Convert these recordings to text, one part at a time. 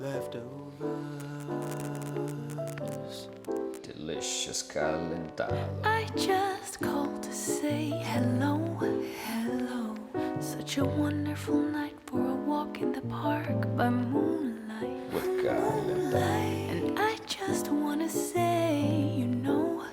leftovers. Delicious Calentado. I just called to say hello, hello. Such a wonderful night for a walk in the park by moonlight. With Calentado. And I just wanna say, you know,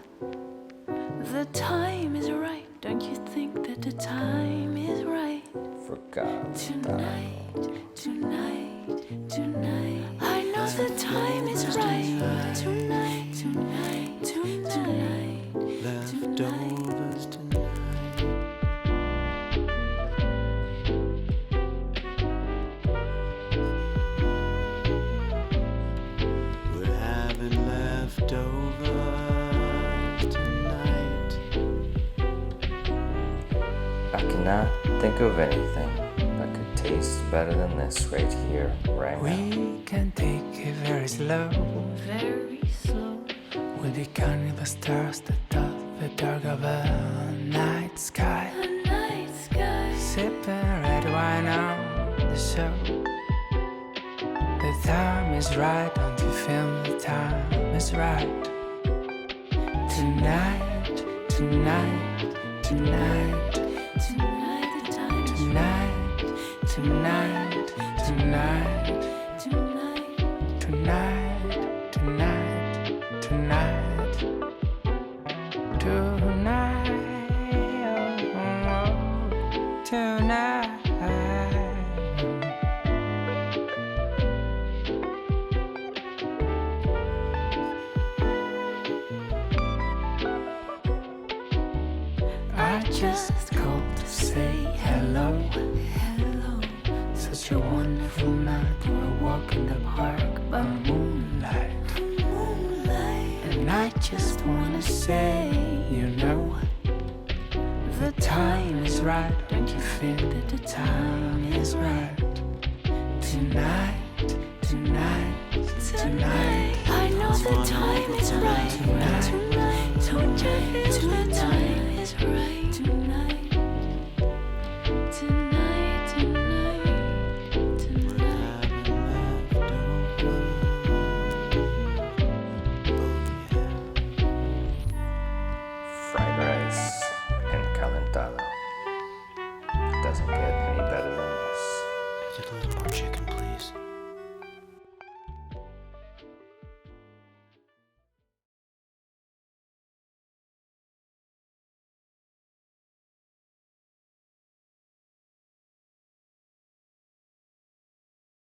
the time is right. Don't you think that the time is right? For Calentado. Tonight, tonight, tonight. I know the time is right. Tonight, tonight, tonight. Leftovers tonight. We're having leftovers tonight. I cannot think of anything that could taste better than this right here, right now. We can take it very slow. Very slow. We'll be counting the stars that dot the dark of a night sky. The night sky. Sipping red wine on the show. The time is right, don't you feel the time is right? Tonight, tonight, tonight, Tonight the time is tonight, tonight, tonight, tonight. tonight, tonight, tonight, tonight, tonight. I just called to say hello, Hello. such a wonderful night for a walk in the park by moonlight. Moonlight. And I just wanna say, you know, the time is right. Don't you feel that the time is right? Tonight, tonight, tonight. I know the time is right. Tonight. Tonight. Don't you feel the time is right? Tonight. Tonight. Tonight. Tonight. Fried rice and Calentado. Doesn't get any better than this.